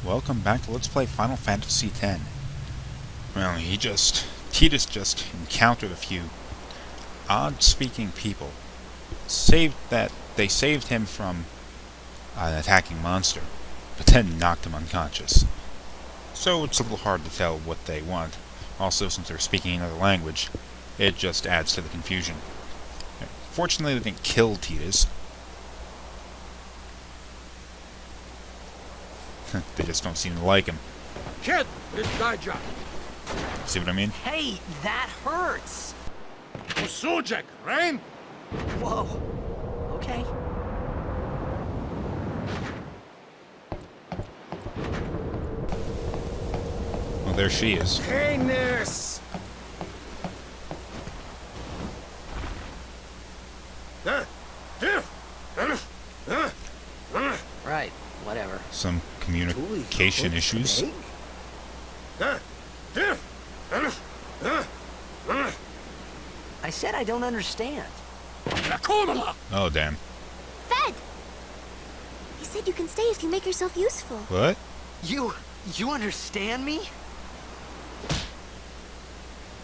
welcome back to Let's Play Final Fantasy X. Well, Tidus just encountered a few odd-speaking people. They saved him from an attacking monster, but then knocked him unconscious. So it's a little hard to tell what they want. Also, since they're speaking another language, it just adds to the confusion. Fortunately, they didn't kill Tidus. They just don't seem to like him. Kid, it's Dijak. See what I mean? Hey, that hurts! Usujek, right? Whoa. Okay. Well, there she is. Hey, nurse! Right, whatever. Some communication issues. I said I don't understand. Oh, damn. Behd! He said you can stay if you make yourself useful. What? You understand me?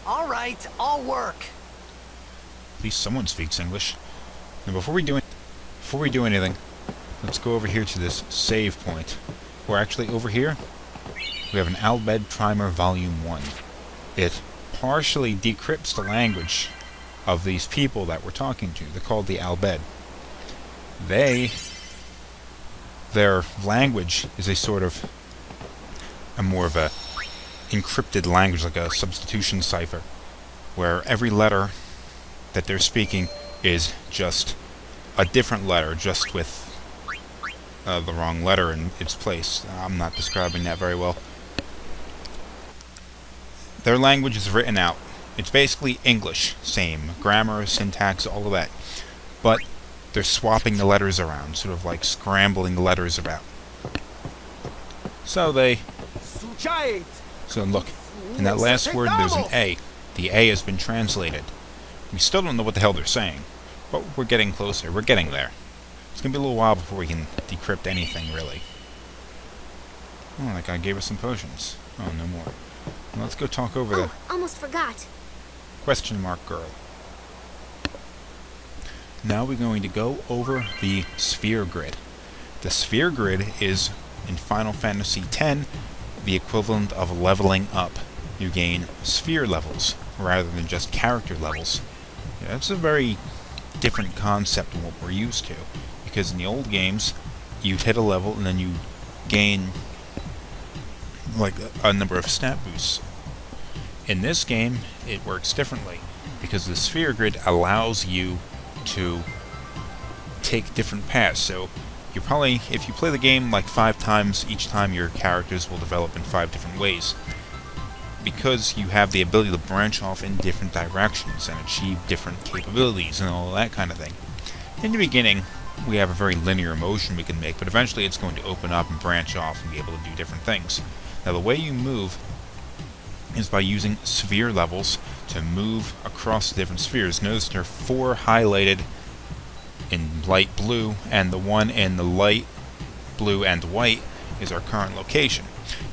All right, I'll work. At least someone speaks English. Now, before we do anything, let's go over here to this save point. We're actually over here. We have an Behd Primer Volume 1. It partially decrypts the language of these people that we're talking to. They're called the Behd. Their language is a sort of more of a encrypted language, like a substitution cipher, where every letter that they're speaking is just a different letter, just with the wrong letter in its place. I'm not describing that very well. Their language is written out. It's basically English, same grammar, syntax, all of that. But they're swapping the letters around, sort of like scrambling the letters about. So look, in that last word there's an A. The A has been translated. We still don't know what the hell they're saying, but we're getting closer. We're getting there. It's gonna be a little while before we can decrypt anything, really. Oh, that guy gave us some potions. Oh, no more. Well, let's go talk over the Almost forgot. question mark girl. Now we're going to go over the sphere grid. The sphere grid is, in Final Fantasy X, the equivalent of leveling up. You gain sphere levels, rather than just character levels. Yeah, that's a very different concept than what we're used to. Because in the old games, you'd hit a level and then you gain like a number of stat boosts. In this game, it works differently, because the sphere grid allows you to take different paths. So you probably, if you play the game like 5 times, each time your characters will develop in 5 different ways, because you have the ability to branch off in different directions and achieve different capabilities and all that kind of thing. In the beginning, we have a very linear motion we can make, but eventually it's going to open up and branch off and be able to do different things. Now, the way you move is by using sphere levels to move across the different spheres. Notice there are 4 highlighted in light blue, and the one in the light blue and white is our current location.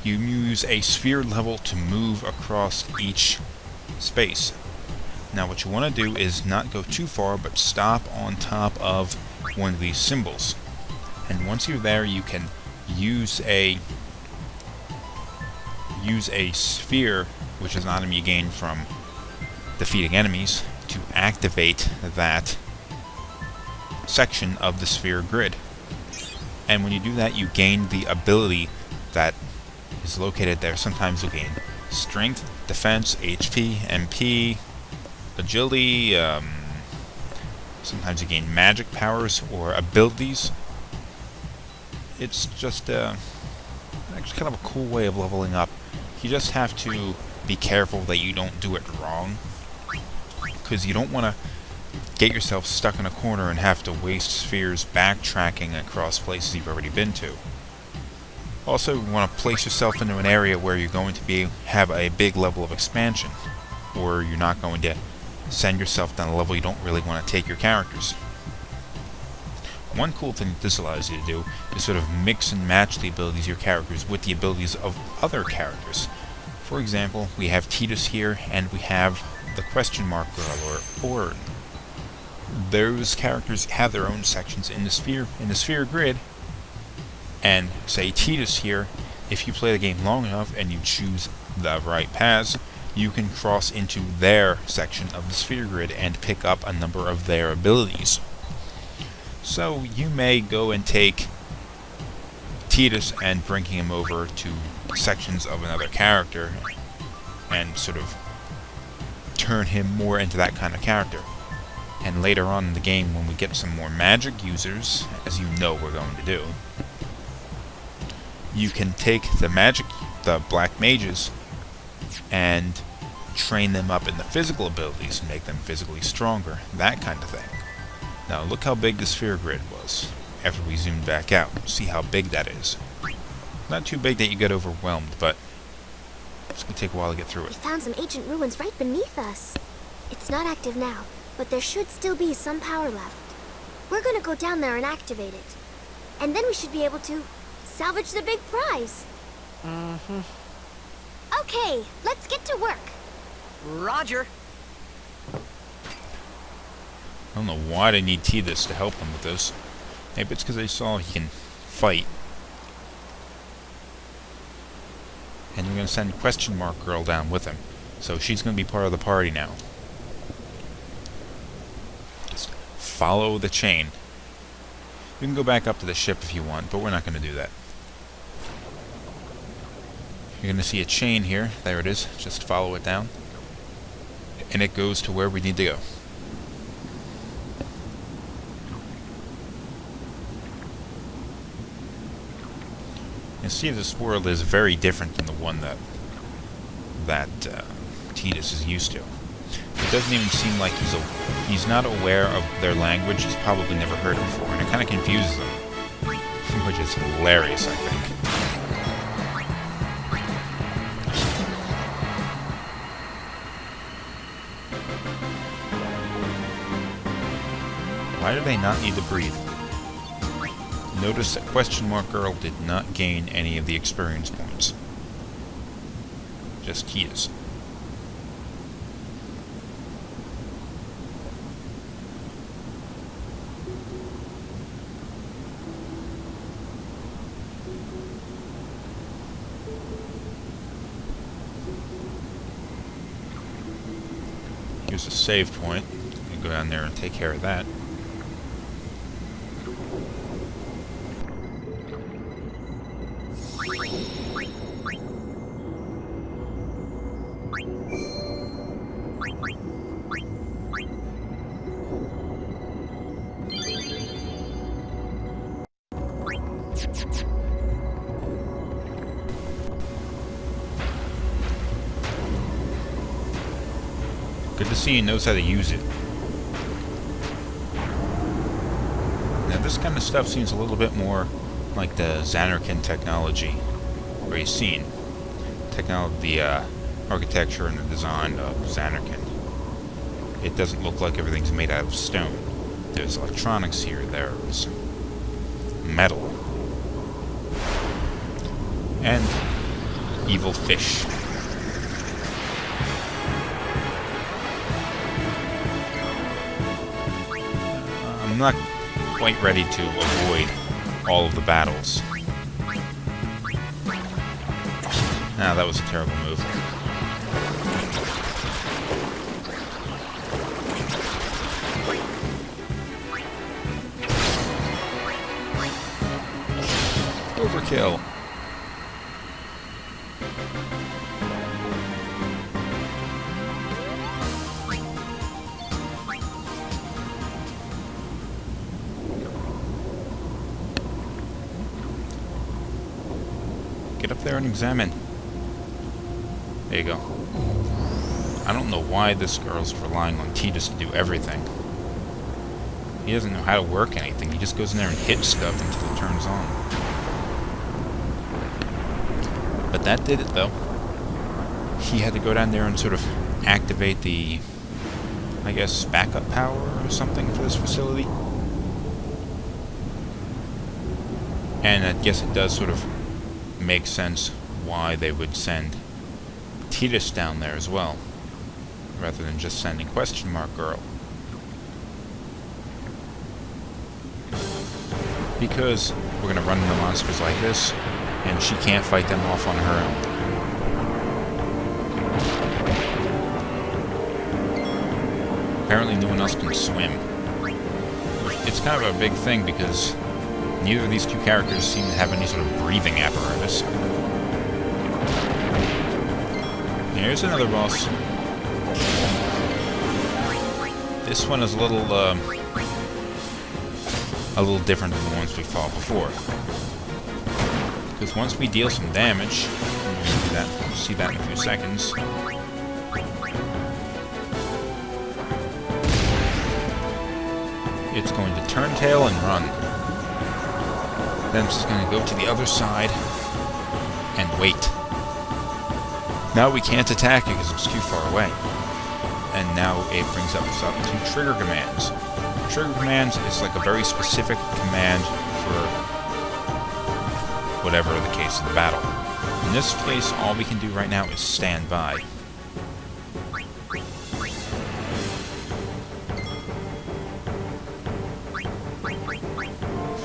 You use a sphere level to move across each space. Now, what you want to do is not go too far, but stop on top of one of these symbols. And once you're there, you can use a sphere, which is an item you gain from defeating enemies, to activate that section of the sphere grid. And when you do that, you gain the ability that is located there. Sometimes you'll gain strength, defense, HP, MP, agility, sometimes you gain magic powers or abilities. It's just actually kind of a cool way of leveling up. You just have to be careful that you don't do it wrong, because you don't want to get yourself stuck in a corner and have to waste spheres backtracking across places you've already been to. Also, you want to place yourself into an area where you're going to have a big level of expansion, or you're not going to send yourself down a level you don't really want to take your characters. One cool thing that this allows you to do is sort of mix and match the abilities of your characters with the abilities of other characters. For example, we have Tidus here, and we have the question mark girl, or Orn. Those characters have their own sections in the sphere grid, and say Tidus here, if you play the game long enough and you choose the right paths, you can cross into their section of the sphere grid and pick up a number of their abilities. So you may go and take Tidus and bring him over to sections of another character and sort of turn him more into that kind of character. And later on in the game, when we get some more magic users, as you know we're going to do, you can take the black mages and train them up in the physical abilities and make them physically stronger, that kind of thing. Now look how big the sphere grid was after we zoomed back out. See how big that is. Not too big that you get overwhelmed, but it's going to take a while to get through We it. found some ancient ruins right beneath us. It's not active now, but there should still be some power left. We're gonna go down there and activate it. And then we should be able to salvage the big prize. Mm-hmm. Okay, let's get to work. Roger. I don't know why they need Tidus to help them with this. Maybe it's because they saw he can fight. And we're going to send question mark girl down with him. So she's going to be part of the party now. Just follow the chain. You can go back up to the ship if you want, but we're not going to do that. You're going to see a chain here. There it is. Just follow it down. And it goes to where we need to go. You see, this world is very different than the one that Tidus is used to. It doesn't even seem like he's not aware of their language. He's probably never heard it before, and it kind of confuses him, which is hilarious, I think. Why do they not need to breathe? Notice that question mark girl did not gain any of the experience points. Just Tidus. Here's a save point. You can go down there and take care of that. Good to see he knows how to use it. Now this kind of stuff seems a little bit more like the Xanarkin technology we've seen. The architecture and the design of Xanarkin. It doesn't look like everything's made out of stone. There's electronics here, there's metal. And evil fish. I'm not quite ready to avoid all of the battles. Ah, that was a terrible move. Overkill. Get up there and examine. There you go. I don't know why this girl's relying on Tidus to do everything. He doesn't know how to work anything. He just goes in there and hits stuff until it turns on. But that did it, though. He had to go down there and sort of activate the, I guess, backup power or something for this facility. And I guess it does sort of make sense why they would send Tidus down there as well, rather than just sending Question Mark Girl. Because we're going to run into monsters like this, and she can't fight them off on her own. Apparently no one else can swim. It's kind of a big thing because neither of these two characters seem to have any sort of breathing apparatus. Here's another boss. This one is a little different than the ones we fought before. Because once we deal some damage, we'll see that in a few seconds. It's going to turn tail and run. Then it's just going to go to the other side and wait. Now we can't attack it because it's too far away. And now it brings us up to trigger commands. Trigger commands is like a very specific command for whatever the case of the battle. In this case, all we can do right now is stand by.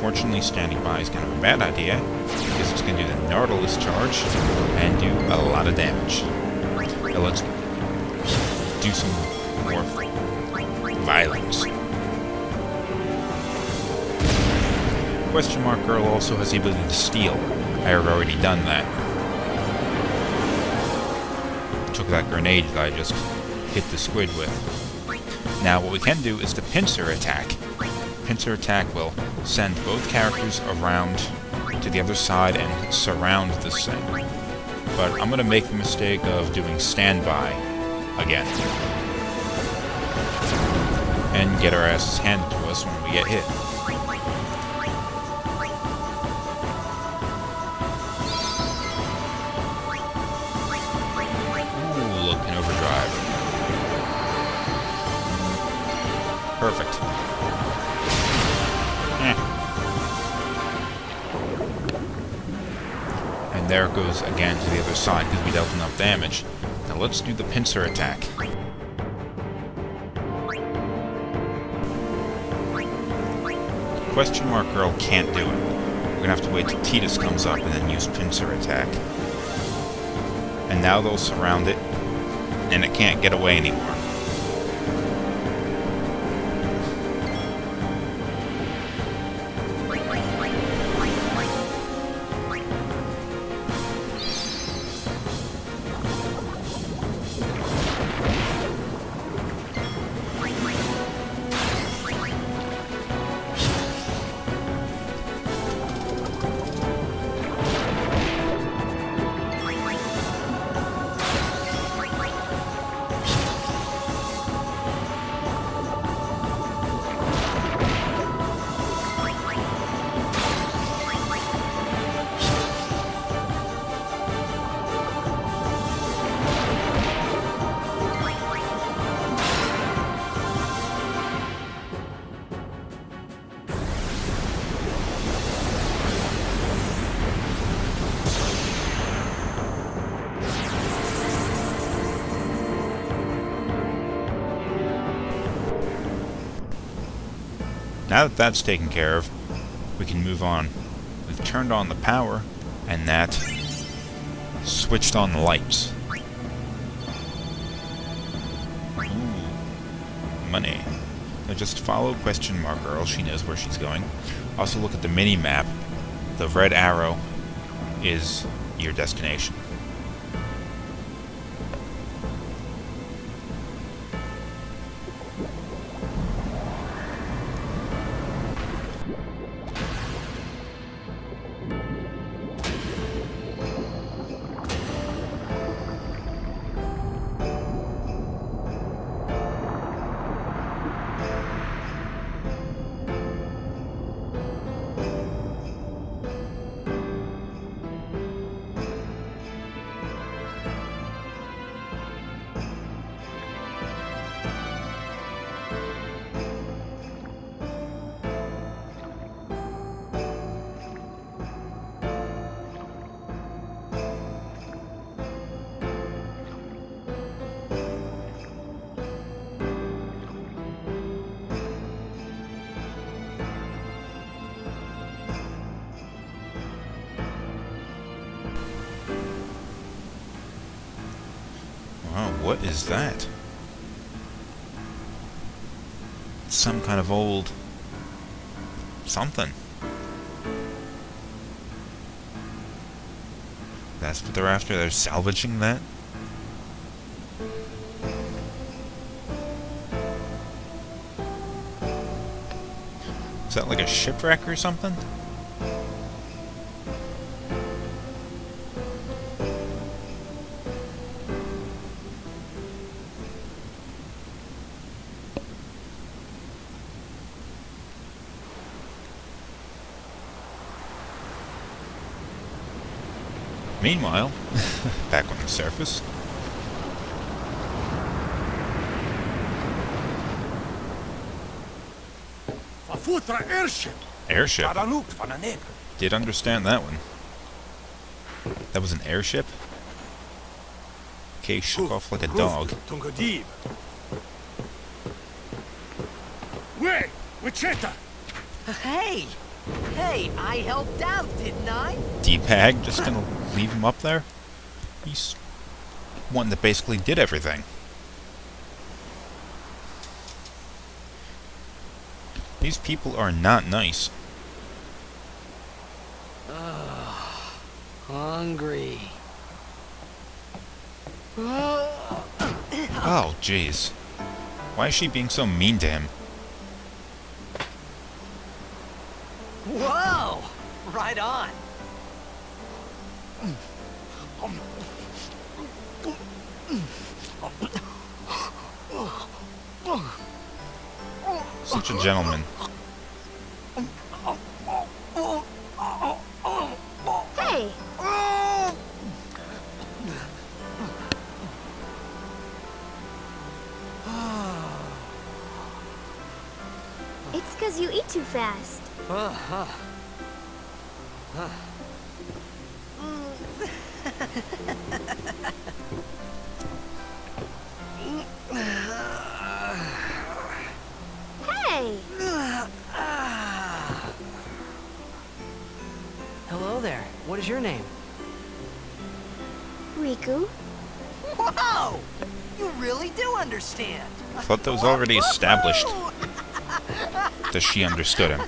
Fortunately, standing by is kind of a bad idea, because it's going to do the Nautilus charge and do a lot of damage. Now let's do some more violence. Question Mark Girl also has the ability to steal. I have already done that. Took that grenade that I just hit the squid with. Now what we can do is the pincer attack. Pincer attack will send both characters around to the other side and surround this thing. But I'm going to make the mistake of doing standby again. And get our asses handed to us when we get hit. Ooh, look, an overdrive. Perfect. And there it goes again to the other side because we dealt enough damage. Now let's do the pincer attack. Question Mark Girl can't do it. We're gonna have to wait till Tidus comes up and then use pincer attack. And now they'll surround it, and it can't get away anymore. Now that that's taken care of, we can move on. We've turned on the power, and that switched on the lights. Ooh, money. Now just follow Question Mark Girl, she knows where she's going. Also look at the mini-map. The red arrow is your destination. What is that? Some kind of old... something. That's what they're after? They're salvaging that? Is that like a shipwreck or something? Meanwhile, back on the surface. Fafutra airship. Airship. Paranuk fananek. Did understand that one. That was an airship? Okay, shook off like a dog. Tungadib. Wait, Wichita. Hey! Hey, I helped out, didn't I? D-Bag, just gonna leave him up there? He's one that basically did everything. These people are not nice. Hungry. Oh, jeez. Why is she being so mean to him? Whoa! Right on. Such a gentleman. Hey! It's 'cause you eat too fast. Hey! Hello there. What is your name? Riku? Whoa! You really do understand. I thought that was already established. That she understood him.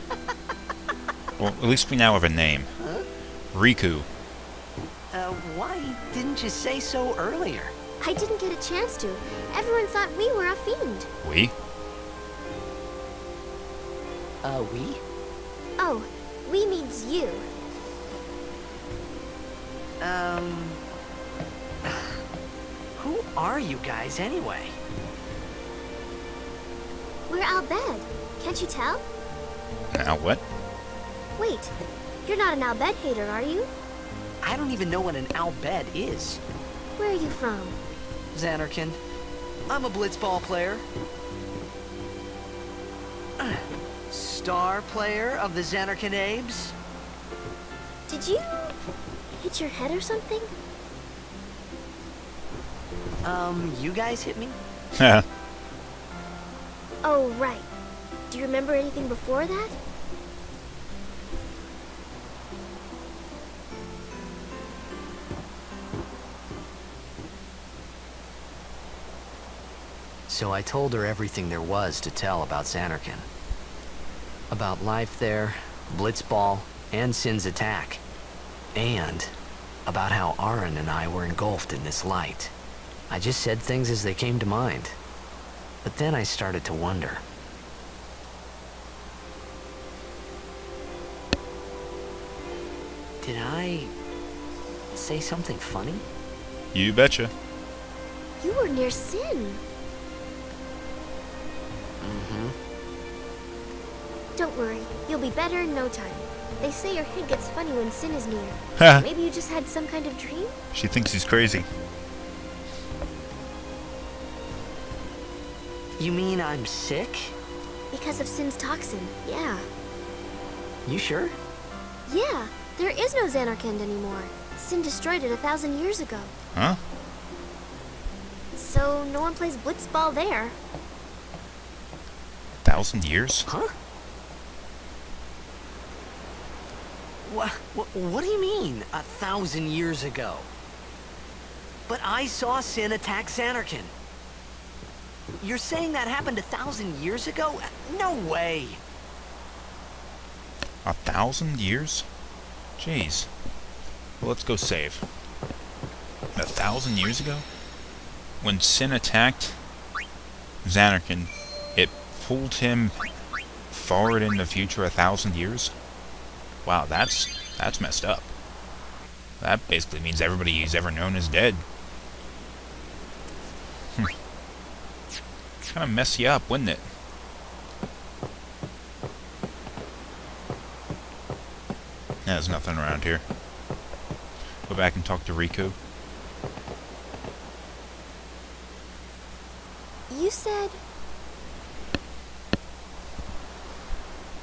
Well, at least we now have a name. Riku. Why didn't you say so earlier? I didn't get a chance to. Everyone thought we were a fiend. We? We? Oh, we means you. Who are you guys anyway? We're Behd. Can't you tell? Now what? Wait, you're not an Behd hater, are you? I don't even know what an Behd is. Where are you from? Xanarkin. I'm a blitzball player. Star player of the Xanarkin Abes. Did you hit your head or something? You guys hit me? Oh, right. Do you remember anything before that? So I told her everything there was to tell about Xanarkin. About life there, Blitzball, and Sin's attack. And about how Aaron and I were engulfed in this light. I just said things as they came to mind. But then I started to wonder. Did I say something funny? You betcha. You were near Sin. Don't worry, you'll be better in no time. They say your head gets funny when Sin is near. Maybe you just had some kind of dream? She thinks he's crazy. You mean I'm sick? Because of Sin's toxin, yeah. You sure? Yeah, there is no Xanarkand anymore. Sin destroyed it 1,000 years ago. Huh? So no one plays blitzball there. 1,000 years? Huh? What do you mean, 1,000 years ago? But I saw Sin attack Xanarkin. You're saying that happened 1,000 years ago? No way! 1,000 years? Jeez. Well, let's go save. 1,000 years ago? When Sin attacked Zanarkand, it pulled him forward in the future 1,000 years? Wow, that's messed up. That basically means everybody he's ever known is dead. Kind of mess you up, wouldn't it? Yeah, there's nothing around here. Go back and talk to Riku. You said...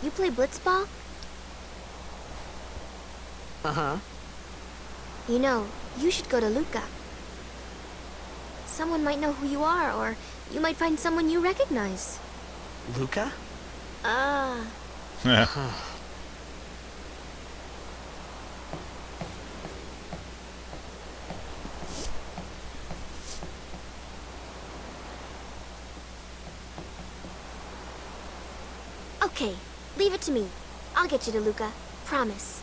You play blitzball? Uh-huh. You know, you should go to Luca. Someone might know who you are, or you might find someone you recognize. Luca? Ah. Okay, leave it to me. I'll get you to Luca. Promise.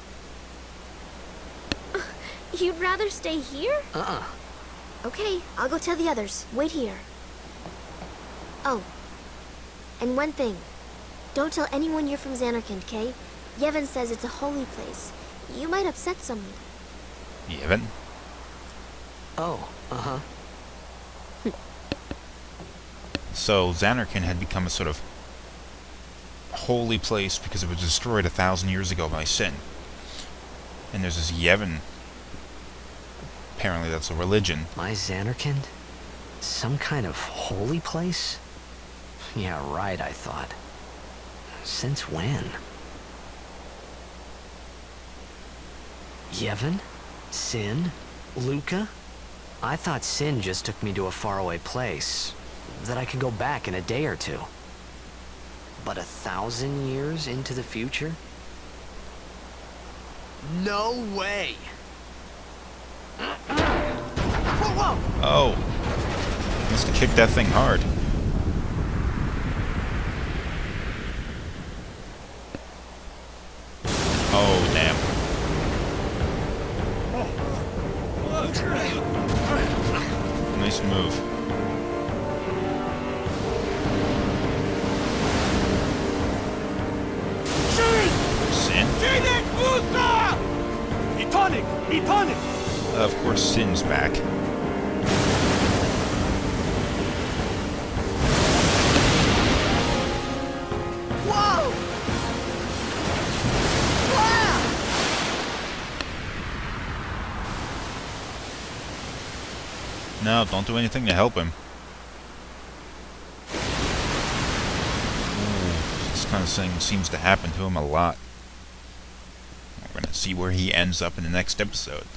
You'd rather stay here? Uh-uh. Okay, I'll go tell the others. Wait here. Oh, and one thing. Don't tell anyone you're from Zanarkand, okay? Yevon says it's a holy place. You might upset someone. Yevon? Oh, uh-huh. So Zanarkand had become a sort of holy place because it was destroyed 1,000 years ago by Sin. And there's this Yevon. Apparently that's a religion. My Zanarkand? Some kind of holy place? Yeah, right, I thought. Since when? Yevon? Sin? Luca? I thought Sin just took me to a faraway place. That I could go back in a day or two. But 1,000 years into the future? No way! Whoa, whoa! Oh. Must have kicked that thing hard. Oh, damn. Nice move. Sin? Etonic! Of course, Sin's back. Whoa! No, don't do anything to help him. Ooh, this kind of thing seems to happen to him a lot. We're gonna see where he ends up in the next episode.